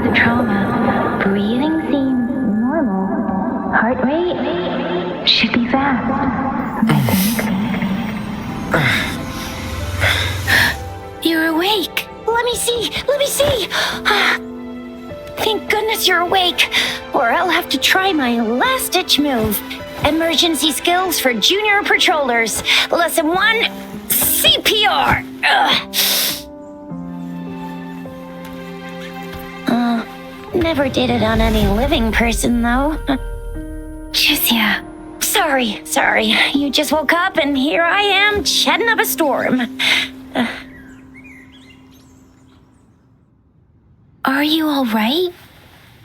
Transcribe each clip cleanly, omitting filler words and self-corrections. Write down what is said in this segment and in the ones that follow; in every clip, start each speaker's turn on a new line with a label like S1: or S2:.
S1: signs of trauma. Breathing seems normal. Heart rate should be fast, I think.
S2: You're awake. Let me see. Thank goodness you're awake, or I'll have to try my last-ditch move. Emergency skills for junior patrollers. Lesson 1, CPR. Never did it on any living person, though.
S1: Jusia.
S2: Sorry. You just woke up, and here I am, chatting up a storm.
S1: Are you all right?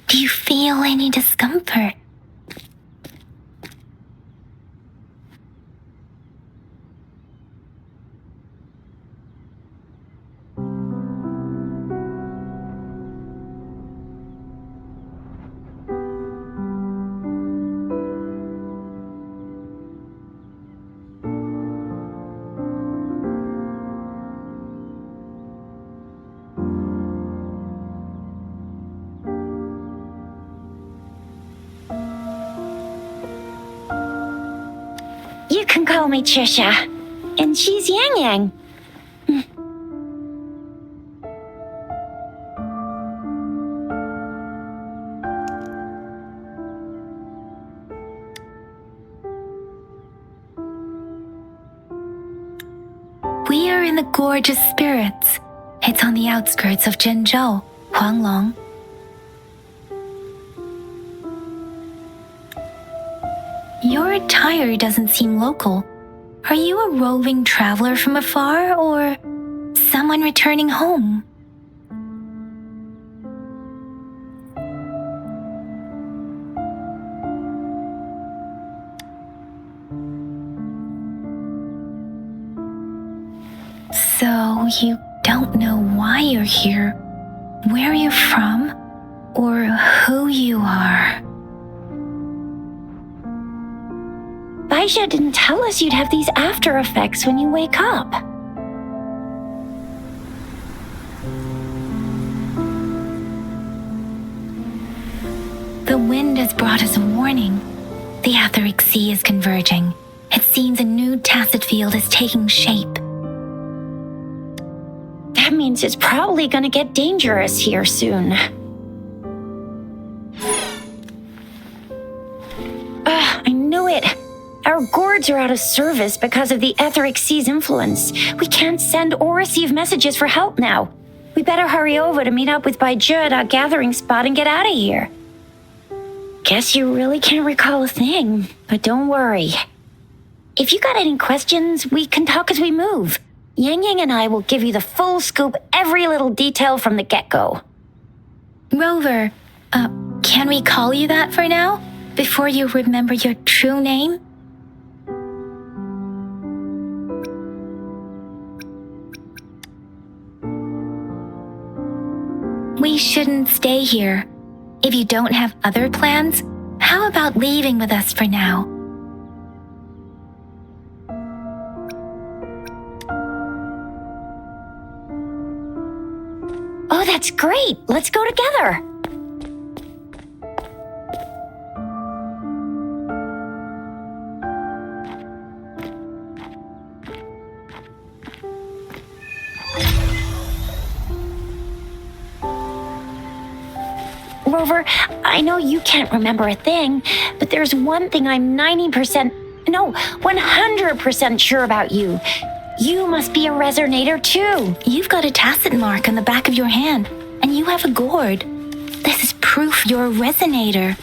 S1: Do you feel any discomfort?
S2: You can call me Trisha, and she's Yang Yang.
S1: We are in the Gorge of Spirits. It's on the outskirts of Zhenzhou, Huanglong. Your attire doesn't seem local. Are you a roving traveler from afar, or someone returning home? So you don't know why you're here, where you're from, or who you are.
S2: Baisha didn't tell us you'd have these after effects when you wake up.
S1: The wind has brought us a warning. The Etheric Sea is converging. It seems a new tacit field is taking shape.
S2: That means it's probably gonna get dangerous here soon. I knew it. Our gourds are out of service because of the Etheric Sea's influence. We can't send or receive messages for help now. We better hurry over to meet up with Baiju at our gathering spot and get out of here. Guess you really can't recall a thing, but don't worry. If you got any questions, we can talk as we move. Yang Yang and I will give you the full scoop, every little detail from the get-go.
S1: Rover, can we call you that for now? Before you remember your true name? We shouldn't stay here. If you don't have other plans, how about leaving with us for now?
S2: Oh, that's great. Let's go together. Rover, I know you can't remember a thing, but there's one thing I'm 100% sure about you. You must be a resonator too.
S1: You've got a tacit mark on the back of your hand, and you have a gourd. This is proof you're a resonator.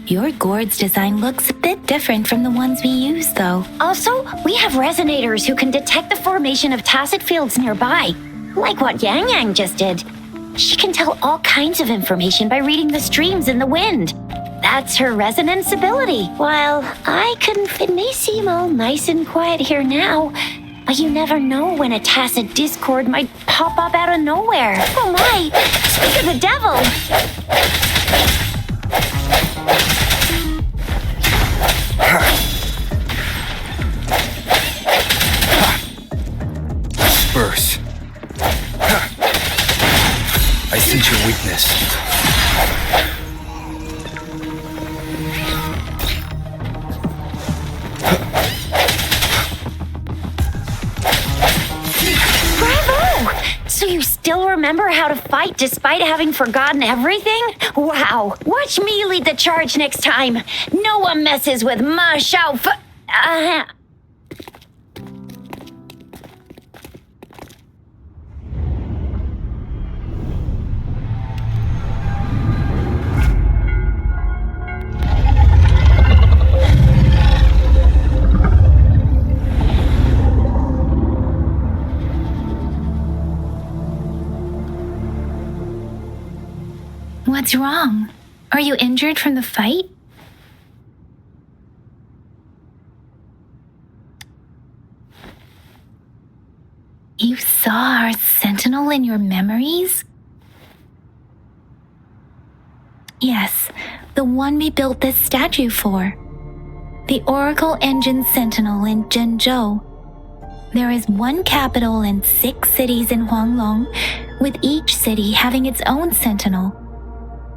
S1: Your gourd's design looks a bit different from the ones we use, though.
S2: Also, we have resonators who can detect the formation of tacit fields nearby, like what Yang Yang just did. She can tell all kinds of information by reading the streams in the wind. That's her resonance ability. While it may seem all nice and quiet here now, but you never know when a tacit discord might pop up out of nowhere. Oh my! Speak of the devil!
S3: Disperse. I sense your weakness.
S2: So you still remember how to fight despite having forgotten everything? Wow. Watch me lead the charge next time. No one messes with my Shao Fu...
S1: What's wrong? Are you injured from the fight? You saw our sentinel in your memories? Yes, the one we built this statue for. The Oracle Engine Sentinel in Zhenzhou. There is one capital and 6 cities in Huanglong, with each city having its own sentinel.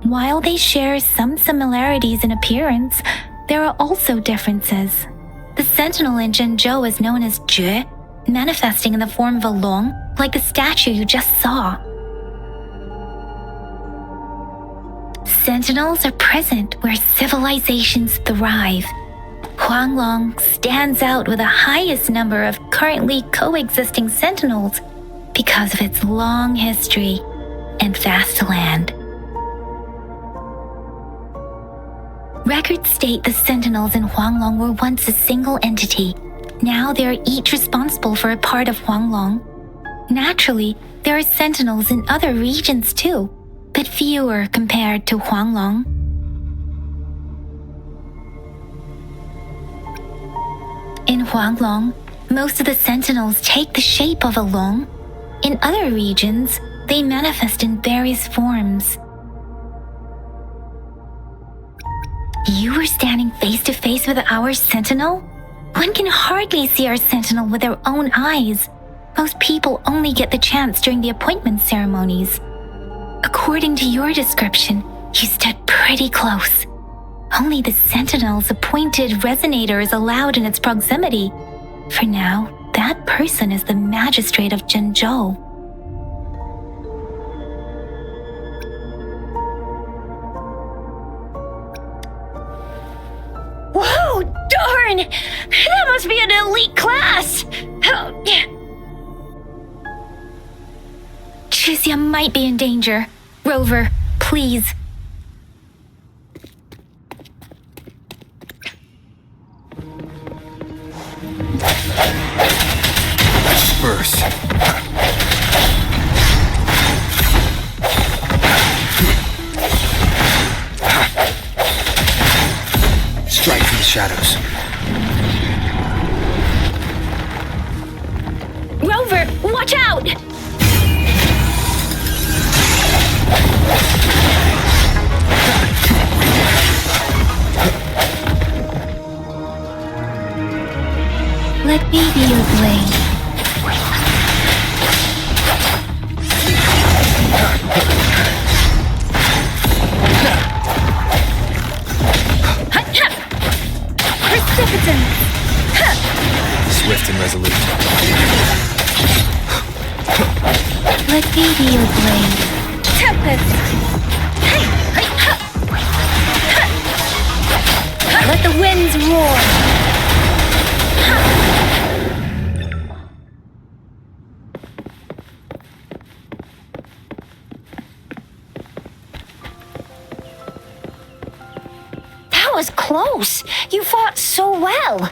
S1: While they share some similarities in appearance, there are also differences. The sentinel in Zhenzhou is known as Jue, manifesting in the form of a long, like the statue you just saw. Sentinels are present where civilizations thrive. Huanglong stands out with the highest number of currently coexisting sentinels because of its long history and vast land. Records state the sentinels in Huanglong were once a single entity. Now they are each responsible for a part of Huanglong. Naturally, there are sentinels in other regions too, but fewer compared to Huanglong. In Huanglong, most of the sentinels take the shape of a long. In other regions, they manifest in various forms. You were standing face to face with our sentinel? One can hardly see our sentinel with their own eyes. Most people only get the chance during the appointment ceremonies. According to your description, you stood pretty close. Only the sentinel's appointed resonator is allowed in its proximity. For now, that person is the magistrate of Zhenzhou.
S2: Whoa, darn! That must be an elite class!
S1: Chixia might be in danger. Rover, please.
S3: Disperse. Strike from the shadows.
S2: Rover, watch out!
S1: Let me be your blade. Precipitant!
S3: Swift and resolute.
S1: Let me be your blade. Tempest! Let the winds roar!
S2: That was close. You fought so well.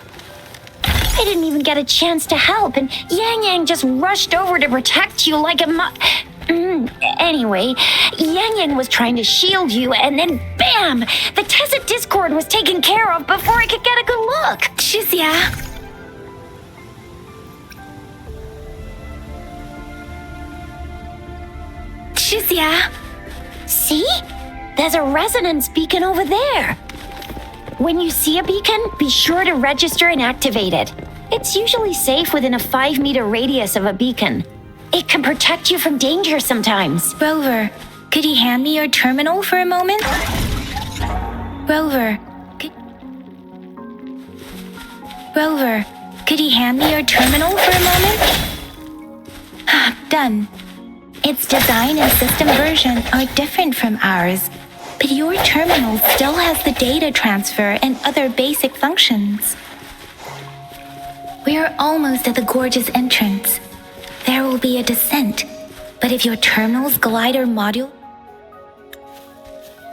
S2: I didn't even get a chance to help, and Yang Yang just rushed over to protect you like a Anyway, Yang Yang was trying to shield you, and then bam! The Tessa Discord was taken care of before I could get a good look.
S1: Chixia! Chixia!
S2: See? There's a resonance beacon over there. When you see a beacon, be sure to register and activate it. It's usually safe within a 5-meter radius of a beacon. It can protect you from danger sometimes.
S1: Rover, could you hand me your terminal for a moment? Rover, could you hand me your terminal for a moment? Done. Its design and system version are different from ours, but your terminal still has the data transfer and other basic functions. We are almost at the gorge's entrance. There will be a descent, but if your terminal's glider module...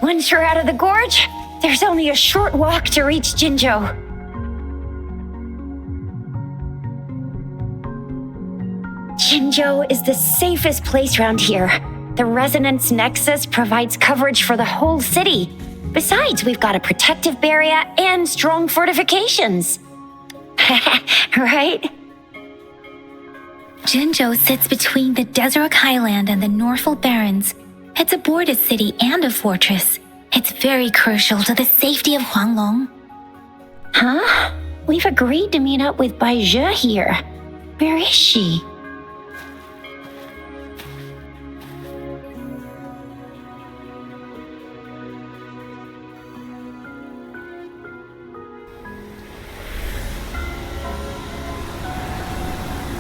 S2: Once we're out of the gorge, there's only a short walk to reach Jinzhou. Jinzhou is the safest place around here. The Resonance Nexus provides coverage for the whole city. Besides, we've got a protective barrier and strong fortifications. Right?
S1: Jinzhou sits between the Desert Highland and the Norfolk Barrens. It's a border city and a fortress. It's very crucial to the safety of Huanglong.
S2: Huh? We've agreed to meet up with Bai Zhe here. Where is she?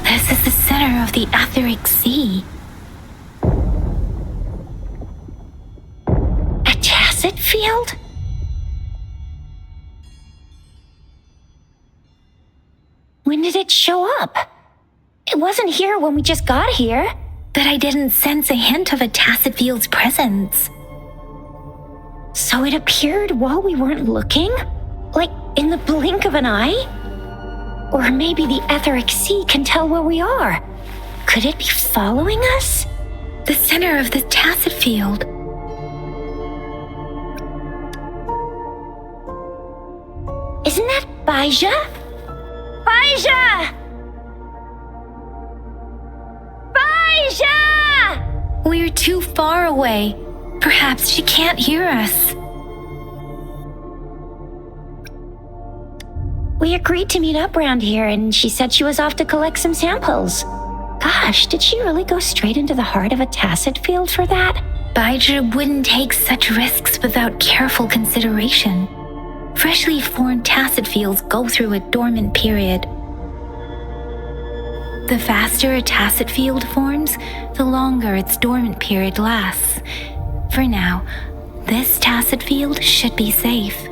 S1: This is the center of the Etheric Sea.
S2: A tacet field? When did it show up? It wasn't here when we just got here.
S1: But I didn't sense a hint of a tacet field's presence.
S2: So it appeared while we weren't looking? Like in the blink of an eye? Or maybe the Etheric Sea can tell where we are. Could it be following us?
S1: The center of the tacet field.
S2: Isn't that Bai Zhe? Bai Zhe! Bai Zhe!
S1: We're too far away. Perhaps she can't hear us.
S2: We agreed to meet up around here, and she said she was off to collect some samples. Gosh, did she really go straight into the heart of a tacet field for that?
S1: Bai Zhe wouldn't take such risks without careful consideration. Freshly formed tacet fields go through a dormant period. The faster a tacet field forms, the longer its dormant period lasts. For now, this tacet field should be safe.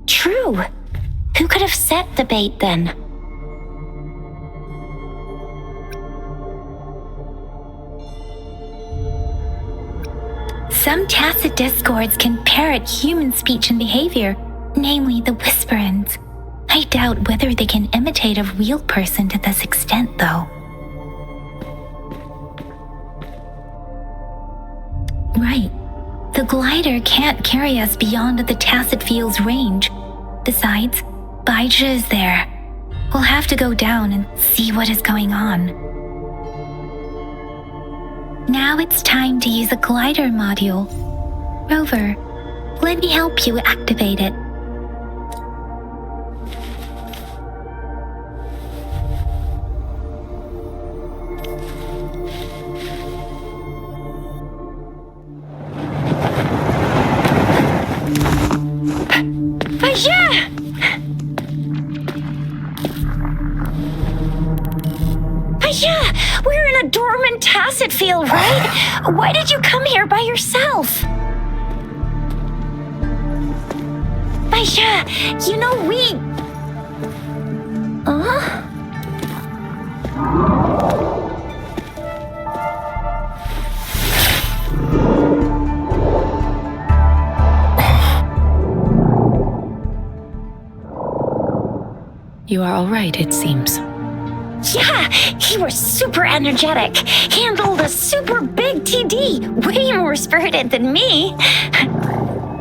S2: True. Who could have set the bait then?
S1: Some tacet discords can parrot human speech and behavior, namely the whisperings. I doubt whether they can imitate a real person to this extent, though. Right. The glider can't carry us beyond the tacet field's range. Besides, Bai Zhe is there. We'll have to go down and see what is going on. Now it's time to use a glider module. Rover, let me help you activate it.
S2: Bai Zhe! Bai Zhe! We're in a dormant tacet field, right? Why did you come here by yourself? Bai Zhe, you know we... Huh?
S4: You are all right, it seems.
S2: Yeah, he was super energetic. Handled a super big TD. Way more spirited than me.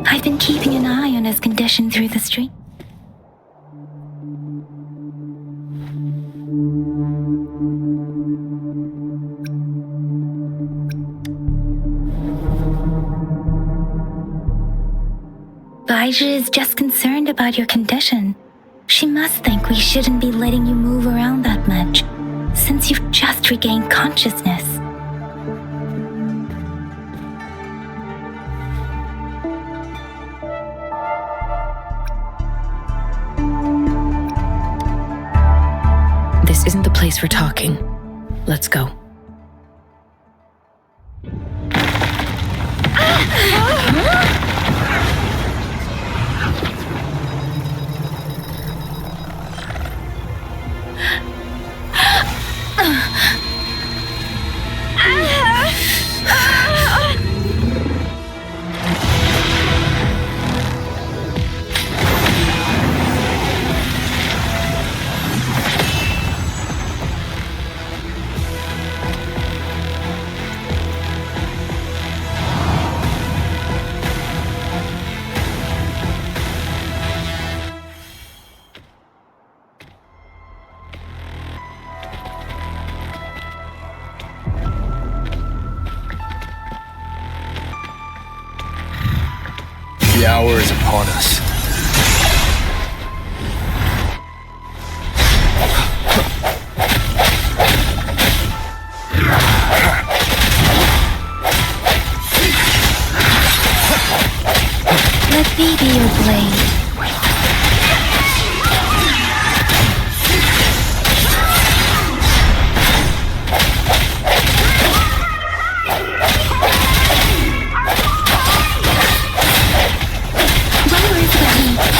S1: I've been keeping an eye on his condition through the stream. Abijah is just concerned about your condition. She must think we shouldn't be letting you move around that much, since you've just regained consciousness.
S4: This isn't the place for talking. Let's go.
S3: The hour is upon us.
S1: Let me be your blade.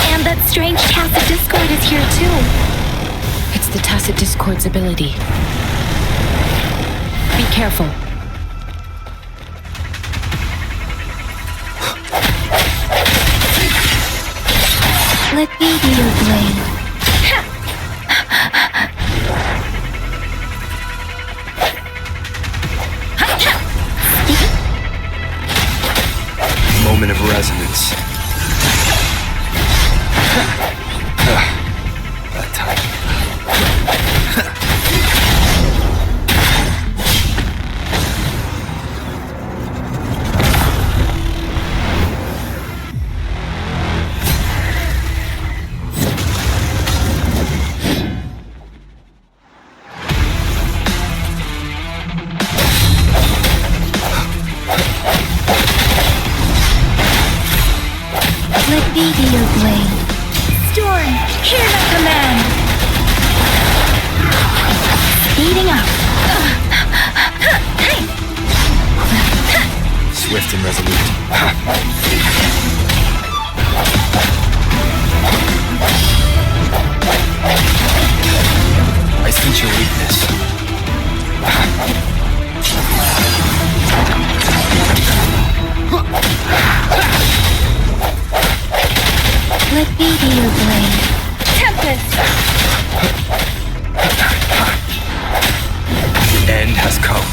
S1: And that strange tacit discord is here too.
S4: It's the tacit discord's ability. Be careful.
S1: Let me be your blade.
S3: Moment of resonance. That time.
S1: Let me be your blade. Storm, hear my command. Speeding up.
S3: Swift and resolute. I sense your weakness.
S1: Let me be your blade.
S2: Tempest!
S3: The end has come.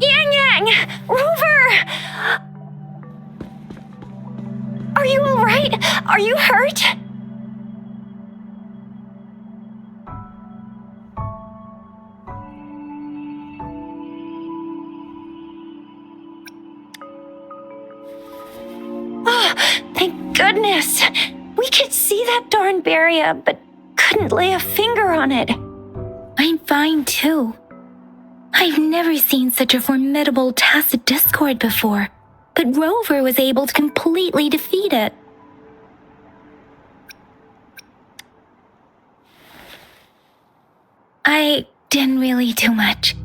S2: Yang! Rover! Are you alright? Are you hurt? Oh, thank goodness. We could see that darn barrier, but couldn't lay a finger on it.
S1: I'm fine too. I've never seen such a formidable tacit discord before, but Rover was able to completely defeat it. I didn't really do much.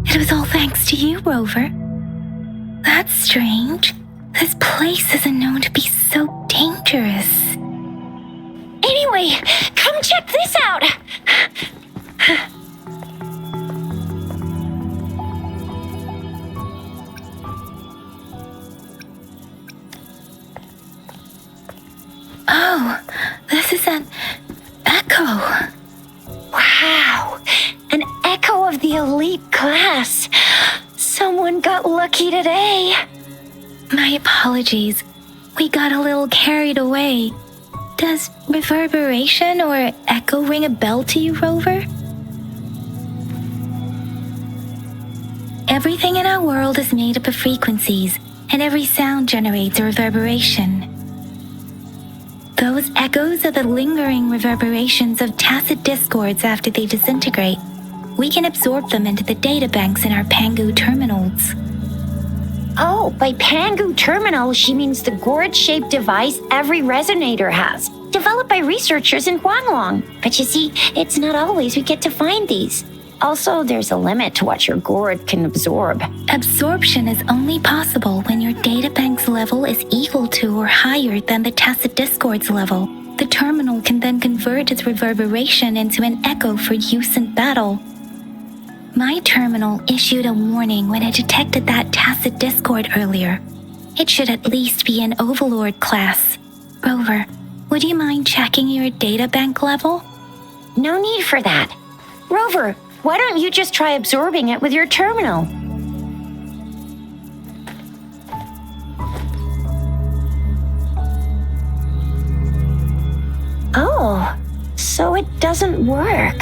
S1: It was all thanks to you, Rover. That's strange. This place isn't known to be so dangerous.
S2: Anyway, come check this out.
S1: Oh, this is an echo.
S2: Wow, an echo of the elite class. Someone got lucky today.
S1: My apologies. We got a little carried away. Does reverberation or echo ring a bell to you, Rover? Everything in our world is made up of frequencies, and every sound generates a reverberation. Those echoes are the lingering reverberations of tacit discords after they disintegrate. We can absorb them into the data banks in our Pangu terminals.
S2: Oh, by Pangu terminal, she means the gourd-shaped device every resonator has, developed by researchers in Huanglong. But you see, it's not always we get to find these. Also, there's a limit to what your gourd can absorb.
S1: Absorption is only possible when your databank's level is equal to or higher than the tacit discord's level. The terminal can then convert its reverberation into an echo for use in battle. My terminal issued a warning when it detected that tacit discord earlier. It should at least be an Overlord class. Rover, would you mind checking your databank level?
S2: No need for that. Rover, why don't you just try absorbing it with your terminal? Oh, so it doesn't work.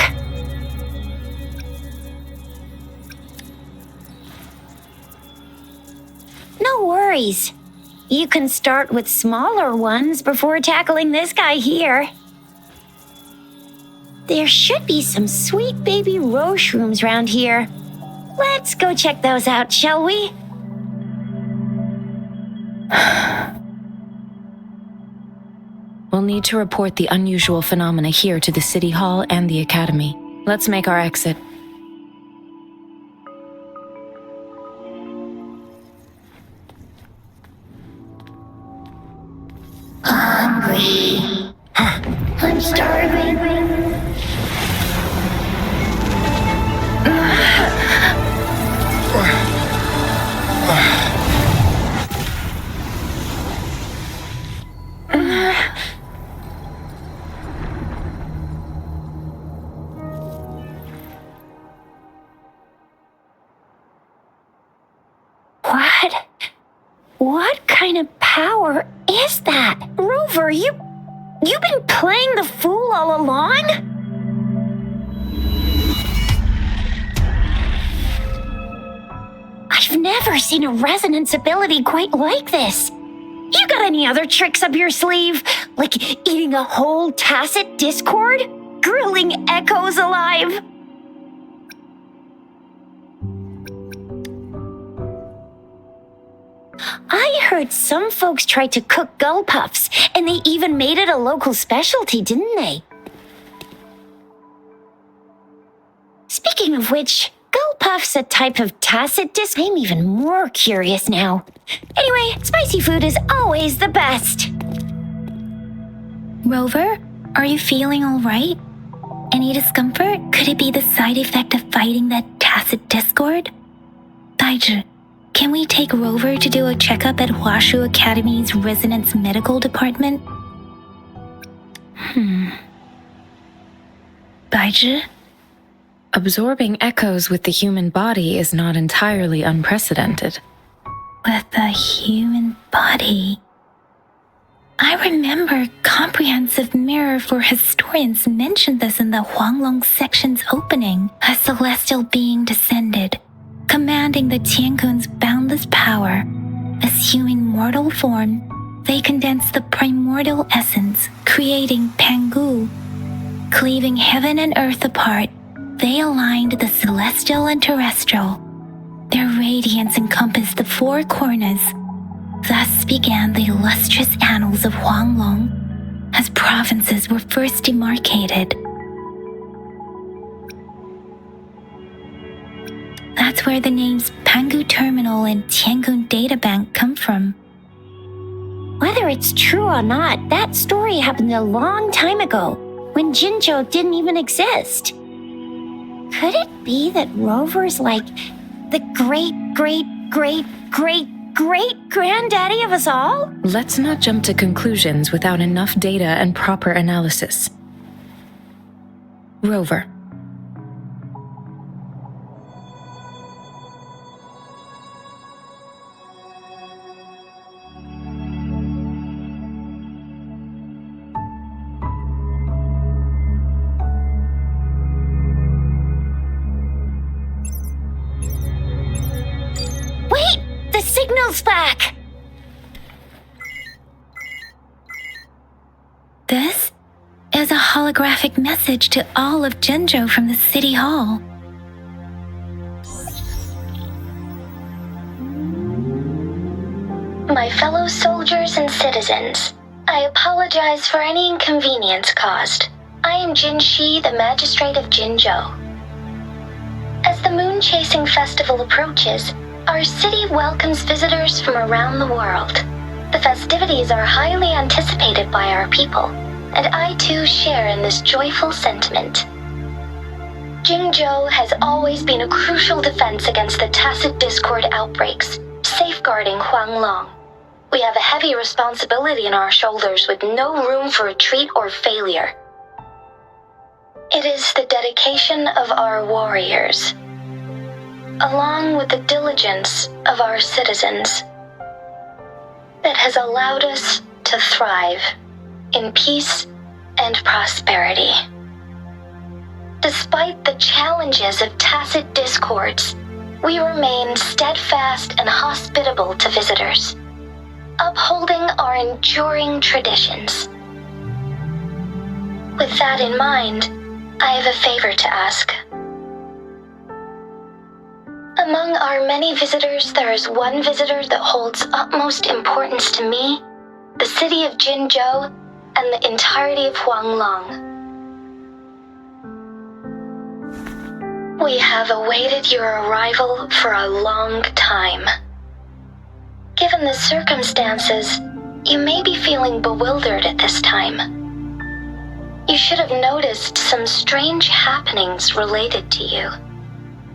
S2: No worries. You can start with smaller ones before tackling this guy here. There should be some sweet baby roche rooms around here. Let's go check those out, shall we?
S4: We'll need to report the unusual phenomena here to the City Hall and the Academy. Let's make our exit.
S2: Hungry. I'm starving. What kind of power is that? Rover, you've been playing the fool all along? I've never seen a resonance ability quite like this. You got any other tricks up your sleeve? Like eating a whole tacit discord? Grilling echoes alive? I heard some folks tried to cook gull puffs, and they even made it a local specialty, didn't they? Speaking of which, gull puff's a type of tacit disc. I'm even more curious now. Anyway, spicy food is always the best.
S1: Rover, are you feeling all right? Any discomfort? Could it be the side effect of fighting that tacit discord? Daiji, can we take Rover to do a checkup at Huashu Academy's Resonance Medical Department? Daiji?
S4: Absorbing echoes with the human body is not entirely unprecedented.
S1: With the human body? I remember Comprehensive Mirror for Historians mentioned this in the Huanglong section's opening. A celestial being descended, commanding the Tiankun's boundless power. Assuming mortal form, they condensed the primordial essence, creating Pangu. Cleaving heaven and earth apart, they aligned the celestial and terrestrial. Their radiance encompassed the four corners. Thus began the illustrious annals of Huanglong, as provinces were first demarcated. That's where the names Pangu Terminal and Tiangun Databank come from.
S2: Whether it's true or not, that story happened a long time ago, when Jinzhou didn't even exist. Could it be that Rover's like the great-great-great-great-great-granddaddy of us all?
S4: Let's not jump to conclusions without enough data and proper analysis. Rover.
S2: signal's back!
S1: This is a holographic message to all of Jinzhou from the City Hall.
S5: My fellow soldiers and citizens, I apologize for any inconvenience caused. I am Jin Shi, the Magistrate of Jinzhou. As the Moon Chasing Festival approaches, our city welcomes visitors from around the world. The festivities are highly anticipated by our people, and I too share in this joyful sentiment. Jinzhou has always been a crucial defense against the tacit discord outbreaks, safeguarding Huanglong. We have a heavy responsibility on our shoulders with no room for retreat or failure. It is the dedication of our warriors, along with the diligence of our citizens, that has allowed us to thrive in peace and prosperity. Despite the challenges of tacit discords, we remain steadfast and hospitable to visitors, upholding our enduring traditions. With that in mind, I have a favor to ask. Among our many visitors, there is one visitor that holds utmost importance to me, the city of Jinzhou, and the entirety of Huanglong. We have awaited your arrival for a long time. Given the circumstances, you may be feeling bewildered at this time. You should have noticed some strange happenings related to you.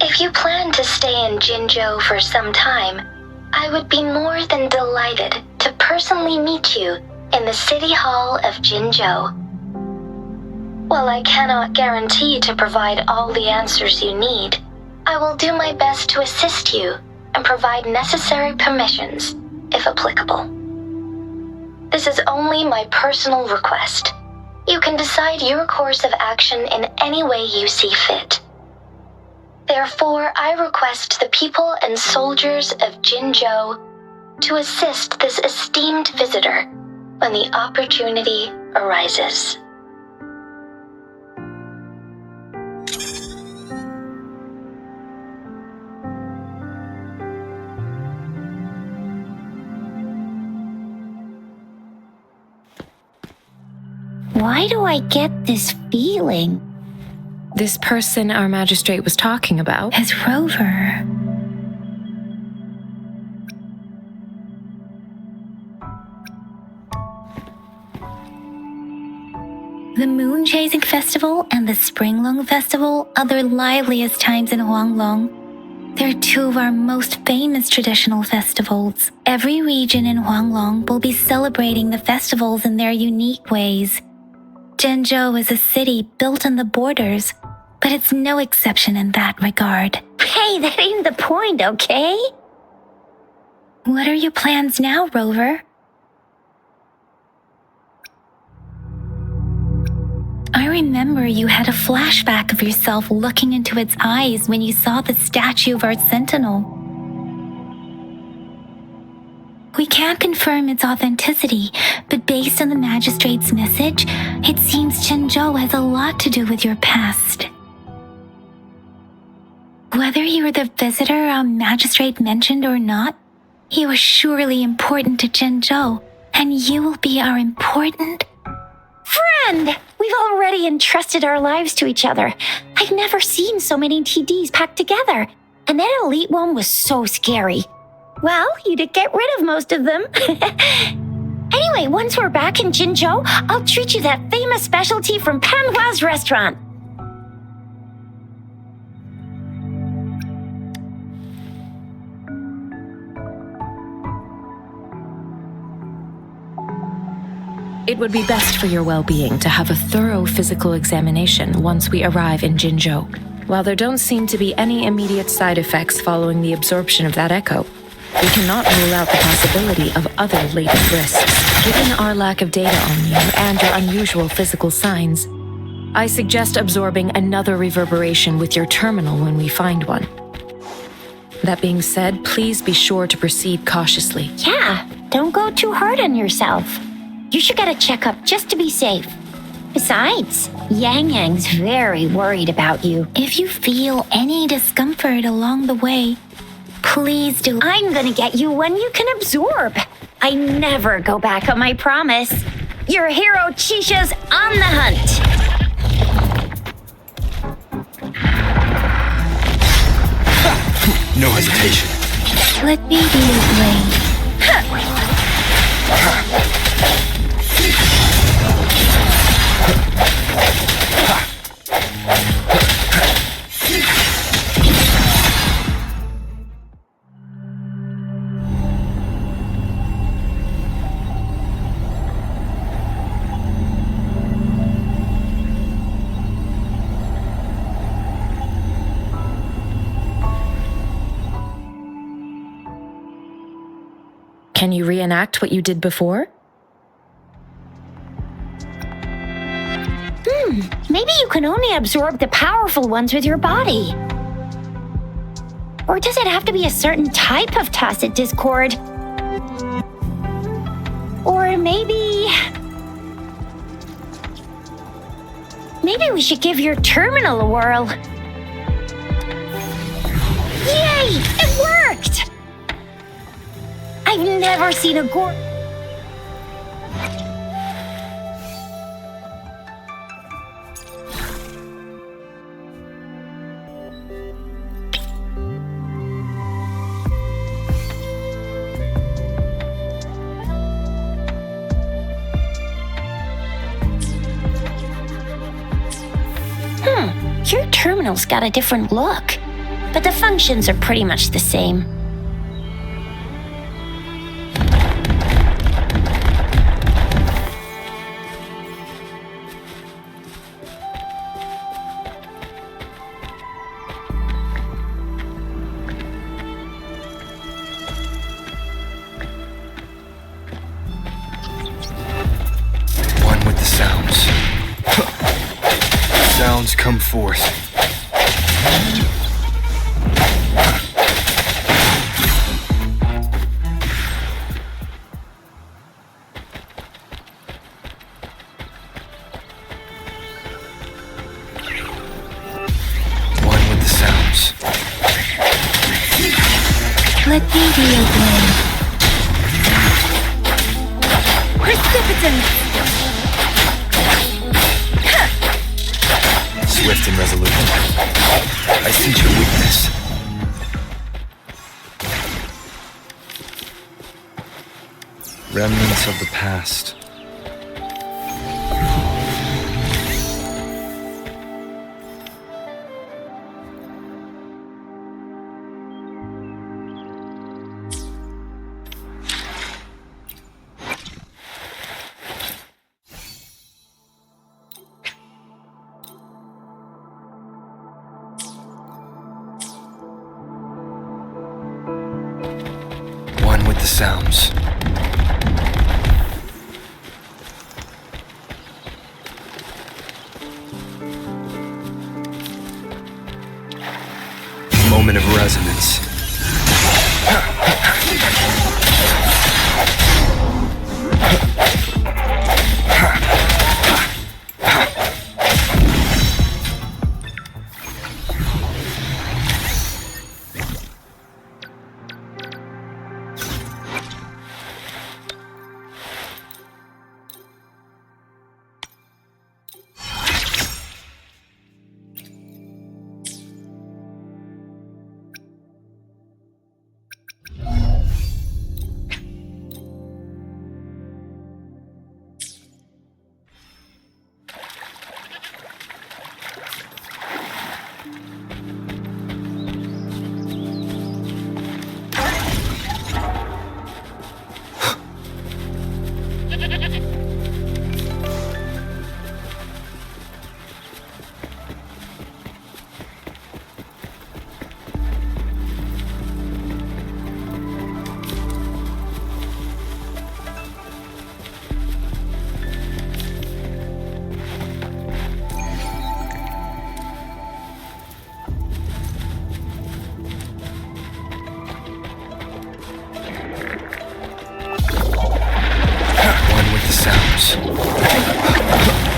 S5: If you plan to stay in Jinzhou for some time, I would be more than delighted to personally meet you in the City Hall of Jinzhou. While I cannot guarantee to provide all the answers you need, I will do my best to assist you and provide necessary permissions, if applicable. This is only my personal request. You can decide your course of action in any way you see fit. Therefore, I request the people and soldiers of Jinzhou to assist this esteemed visitor when the opportunity arises.
S2: Why do I get this feeling?
S4: This person our magistrate was talking about
S1: Is Rover. The Moon Chasing Festival and the Springlong Festival are the liveliest times in Huanglong. They're two of our most famous traditional festivals. Every region in Huanglong will be celebrating the festivals in their unique ways. Jinzhou is a city built on the borders, but it's no exception in that regard.
S2: Hey, that ain't the point, okay?
S1: What are your plans now, Rover? I remember you had a flashback of yourself looking into its eyes when you saw the statue of our sentinel. We can't confirm its authenticity, but based on the magistrate's message, it seems Jinzhou has a lot to do with your past. Whether you were the visitor our magistrate mentioned or not, you are surely important to Jinzhou, and you will be our important
S2: Friend! We've already entrusted our lives to each other. I've never seen so many TDs packed together, and that elite one was so scary. Well, you did get rid of most of them. Anyway, once we're back in Jinzhou, I'll treat you that famous specialty from Panhua's restaurant.
S4: It would be best for your well-being to have a thorough physical examination once we arrive in Jinzhou. While there don't seem to be any immediate side effects following the absorption of that echo, we cannot rule out the possibility of other latent risks. Given our lack of data on you and your unusual physical signs, I suggest absorbing another reverberation with your terminal when we find one. That being said, please be sure to proceed cautiously.
S2: Yeah, don't go too hard on yourself. You should get a checkup just to be safe. Besides, Yang Yang's very worried about you.
S1: If you feel any discomfort along the way, please do.
S2: I'm gonna get you one you can absorb. I never go back on my promise. Your hero Chisha's on the hunt.
S3: No hesitation.
S1: Let me be your blade.
S4: Can you reenact what you did before?
S2: Maybe you can only absorb the powerful ones with your body. Or does it have to be a certain type of tacit discord? Or maybe we should give your terminal a whirl. Yay! It worked! I've never seen a gourd. Your terminal's got a different look, but the functions are pretty much the same.
S3: One with the sounds. Sounds come forth. One with the sounds.
S1: Let me be your blade.
S2: Precipitant!
S3: Swift and resolute. I sense your weakness. Remnants of the past. One with the sounds. Moment of resonance.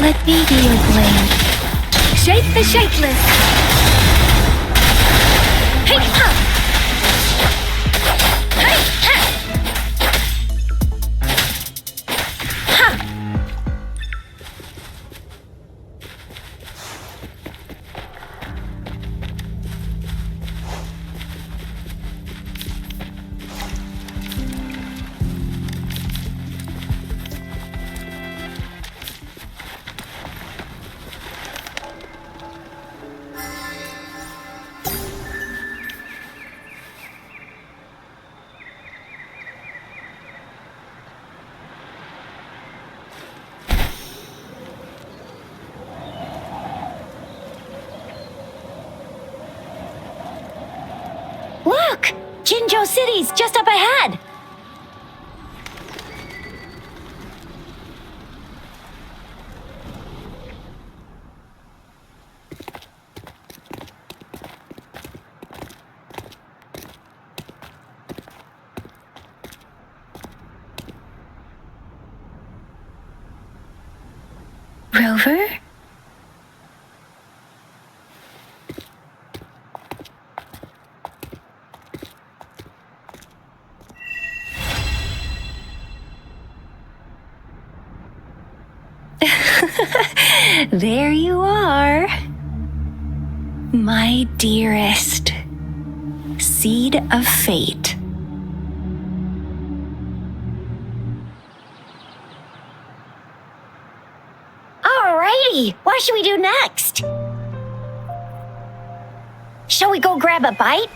S1: Let me be your blade. Shape the shapeless! Hey, ha! Hey, ha! Ha!
S2: Look! Jinzhou City's just up ahead!
S1: Rover? There you are. My dearest. Seed of fate.
S2: Alrighty, what should we do next? Shall we go grab a bite?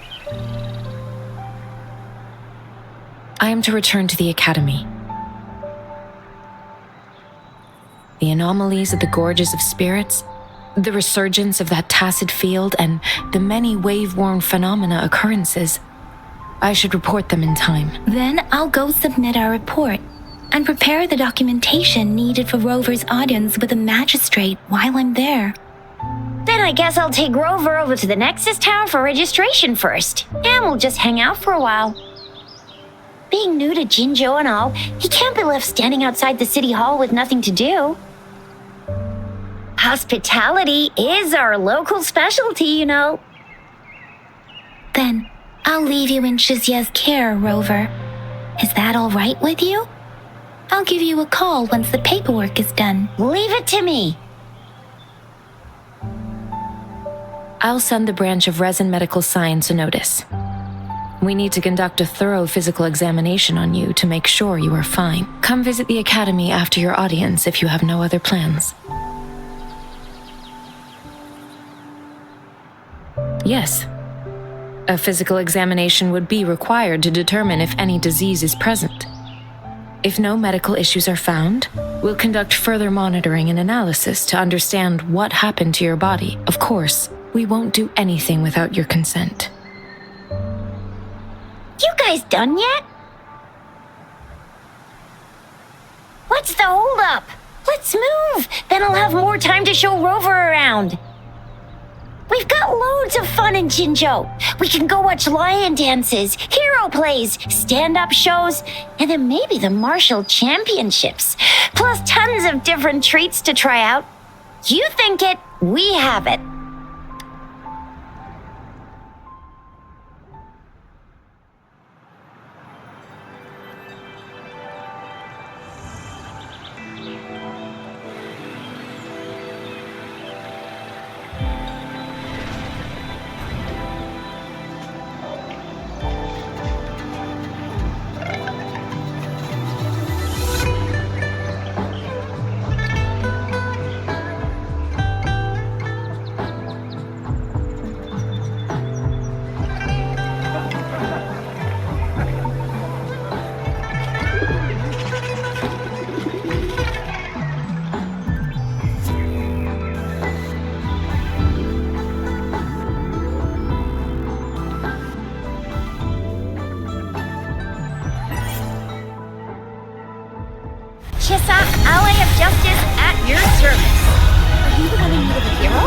S4: I am to return to the academy. The anomalies of the gorges of spirits, the resurgence of that tacit field, and the many wave-worn phenomena occurrences. I should report them in time.
S1: Then I'll go submit our report and prepare the documentation needed for Rover's audience with the magistrate while I'm there.
S2: Then I guess I'll take Rover over to the Nexus Tower for registration first, and we'll just hang out for a while. Being new to Jinzhou and all, he can't be left standing outside the city hall with nothing to do. Hospitality is our local specialty, you know.
S1: Then I'll leave you in Shizye's care, Rover. Is that all right with you? I'll give you a call once the paperwork is done.
S2: Leave it to me.
S4: I'll send the branch of Resin Medical Science a notice. We need to conduct a thorough physical examination on you to make sure you are fine. Come visit the academy after your audience if you have no other plans. Yes. A physical examination would be required to determine if any disease is present. If no medical issues are found, we'll conduct further monitoring and analysis to understand what happened to your body. Of course, we won't do anything without your consent.
S2: You guys done yet? What's the holdup? Let's move! Then I'll have more time to show Rover around. We've got loads of fun in Jinzhou. We can go watch lion dances, hero plays, stand-up shows, and then maybe the martial championships. Plus tons of different treats to try out. You think it, we have it. Chisa, ally of justice at your service. Are you the one in need of a hero?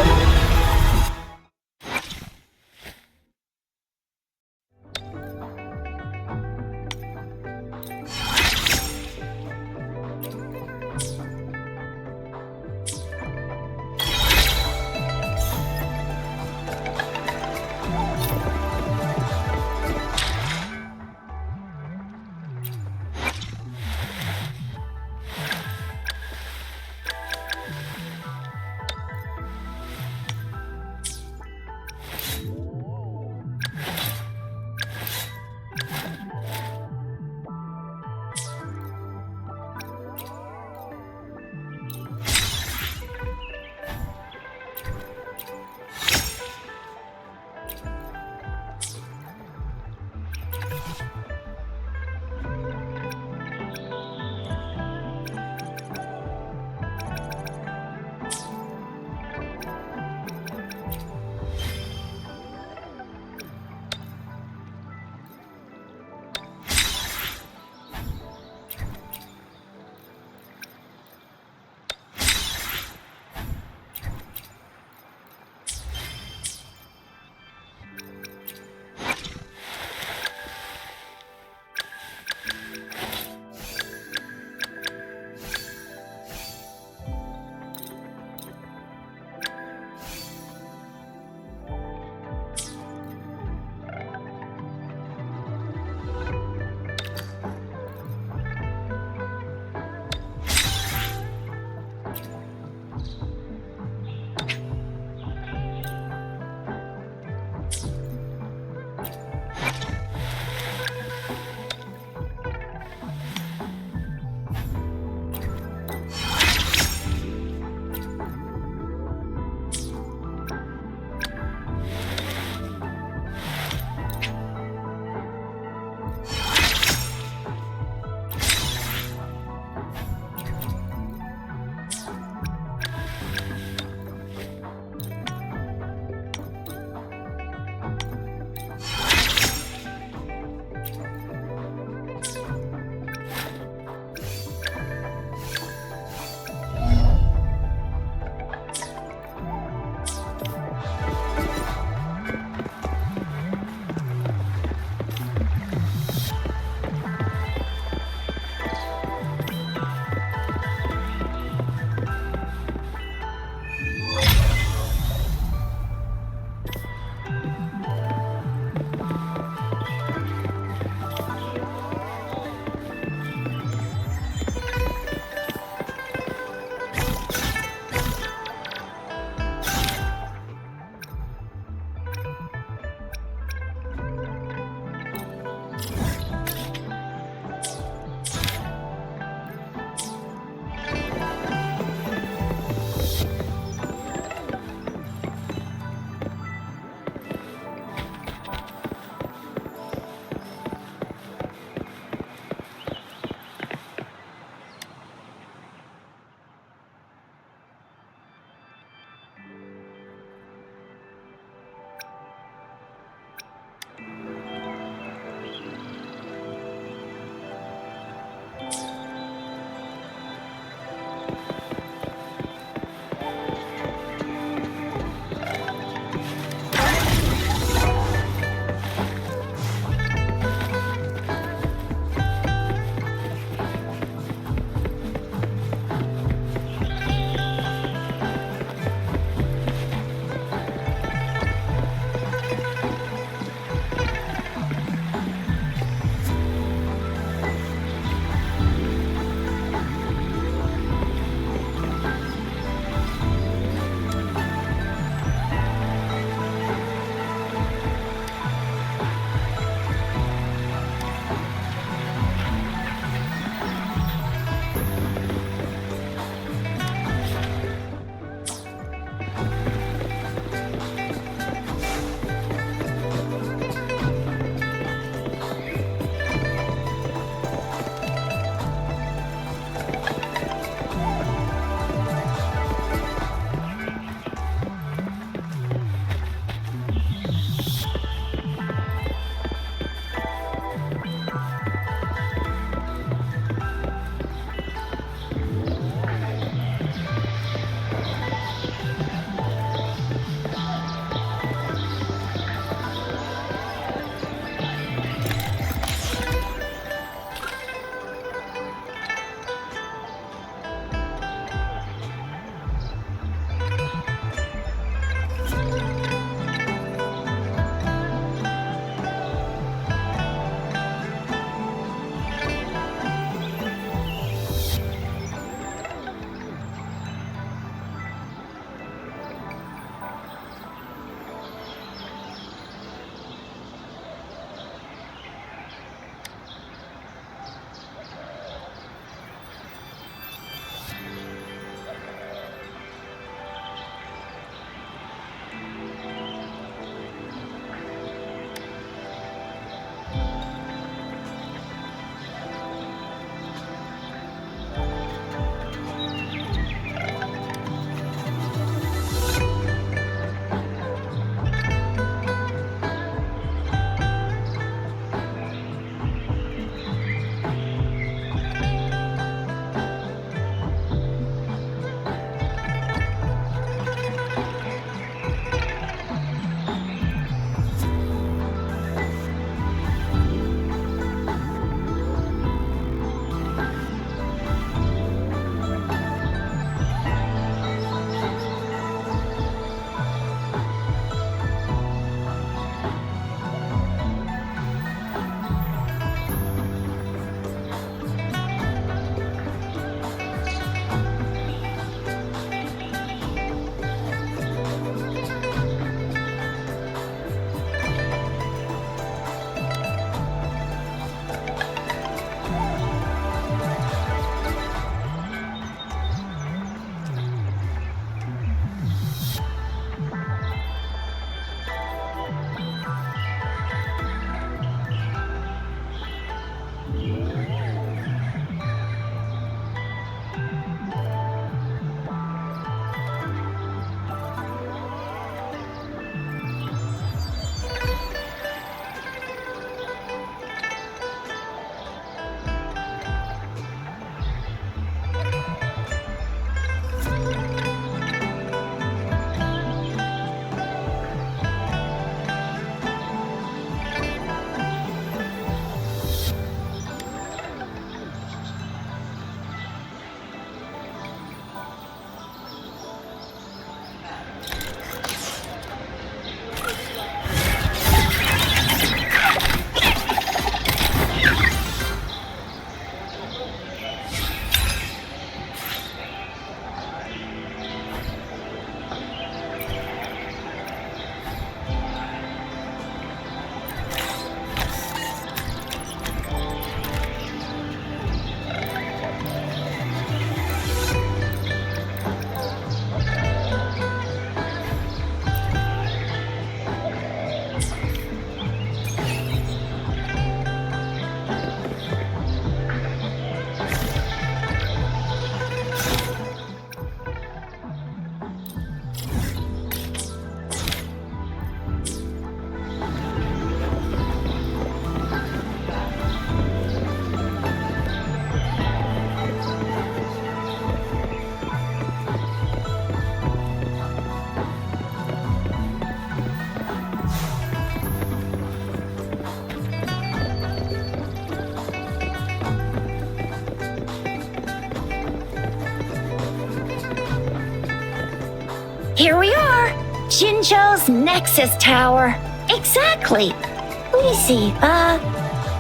S2: Here we are, Jinzhou's Nexus Tower. Exactly. Let me see.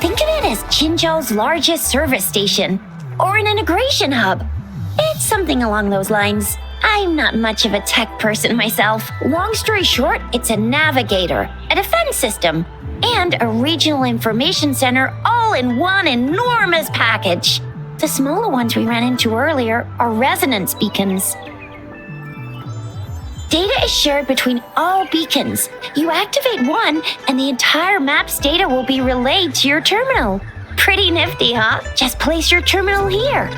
S2: Think of it as Jinzhou's largest service station, or an integration hub. It's something along those lines. I'm not much of a tech person myself. Long story short, it's a navigator, a defense system, and a regional information center all in one enormous package. The smaller ones we ran into earlier are resonance beacons. Data is shared between all beacons. You activate one, and the entire map's data will be relayed to your terminal. Pretty nifty, huh? Just place your terminal here.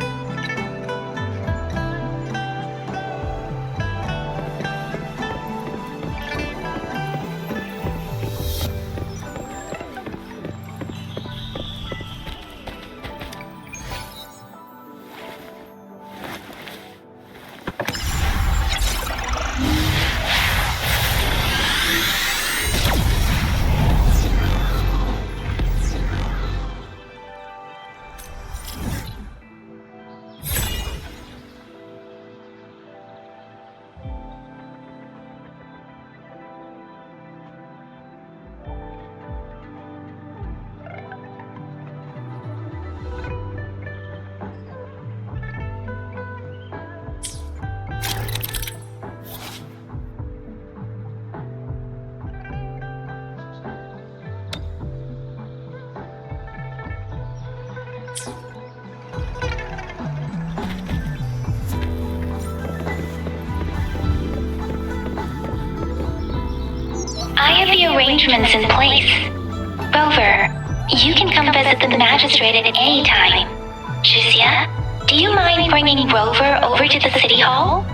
S5: I have the arrangements in place. Rover, you can come visit the magistrate at any time. Jusia, do you mind bringing Rover over to the city hall?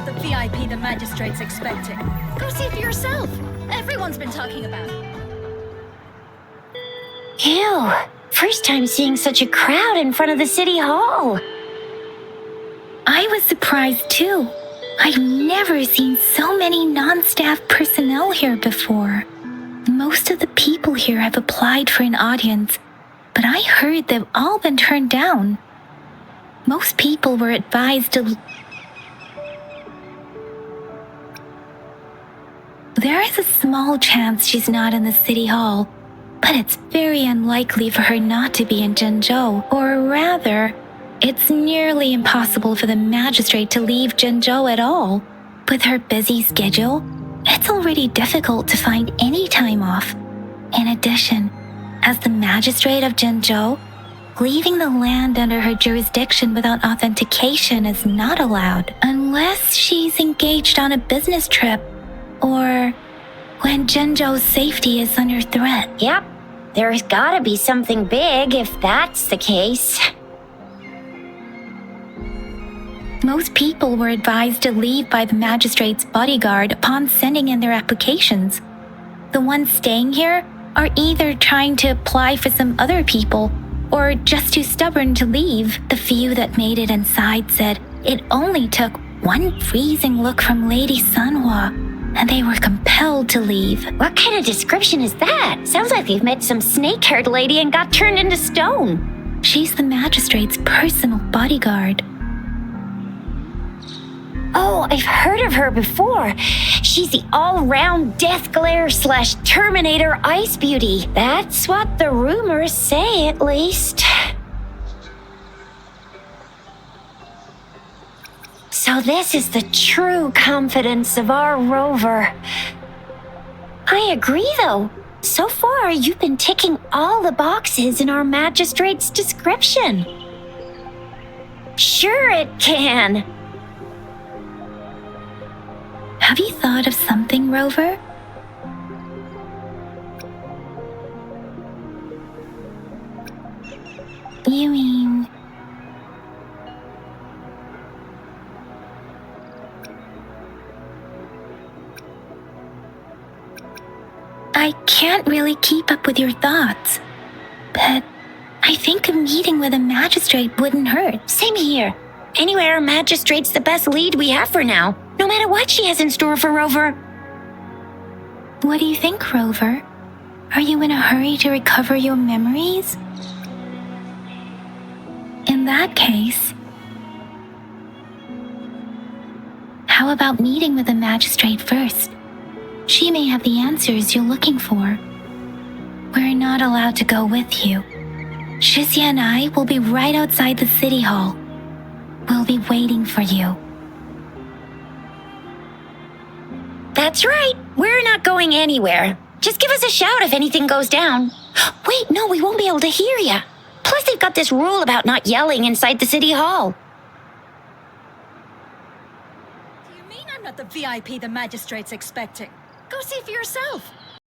S6: The VIP the magistrate's expecting. Go see for yourself. Everyone's been talking about it.
S2: Ew, first time seeing such a crowd in front of the city hall.
S1: I was surprised too. I've never seen so many non-staff personnel here before. Most of the people here have applied for an audience, but I heard they've all been turned down. Most people were advised to... There is a small chance she's not in the city hall, but it's very unlikely for her not to be in Zhenzhou, or rather, it's nearly impossible for the magistrate to leave Zhenzhou at all. With her busy schedule, it's already difficult to find any time off. In addition, as the magistrate of Jinzhou, leaving the land under her jurisdiction without authentication is not allowed unless she's engaged on a business trip or when Jinzhou's safety is under threat.
S2: Yep, there's gotta be something big if that's the case.
S1: Most people were advised to leave by the magistrate's bodyguard upon sending in their applications. The ones staying here are either trying to apply for some other people or just too stubborn to leave. The few that made it inside said it only took one freezing look from Lady Sunhua and they were compelled to leave.
S2: What kind of description is that? Sounds like they've met some snake-haired lady and got turned into stone.
S1: She's the magistrate's personal bodyguard.
S2: Oh, I've heard of her before. She's the all-round Death Glare / Terminator Ice Beauty. That's what the rumors say, at least. So this is the true confidence of our Rover. I agree, though. So far, you've been ticking all the boxes in our magistrate's description. Sure it can.
S1: Have you thought of something, Rover? You mean... I can't really keep up with your thoughts, but I think a meeting with a magistrate wouldn't hurt.
S2: Same here. Anyway, our magistrate's the best lead we have for now, no matter what she has in store for Rover.
S1: What do you think, Rover? Are you in a hurry to recover your memories? In that case, how about meeting with the magistrate first? She may have the answers you're looking for. We're not allowed to go with you. Shizia and I will be right outside the city hall. We'll be waiting for you.
S2: That's right. We're not going anywhere. Just give us a shout if anything goes down. Wait, no, we won't be able to hear you. Plus, they've got this rule about not yelling inside the city hall.
S6: Do you mean I'm not the VIP the magistrate's expecting? Go see for yourself.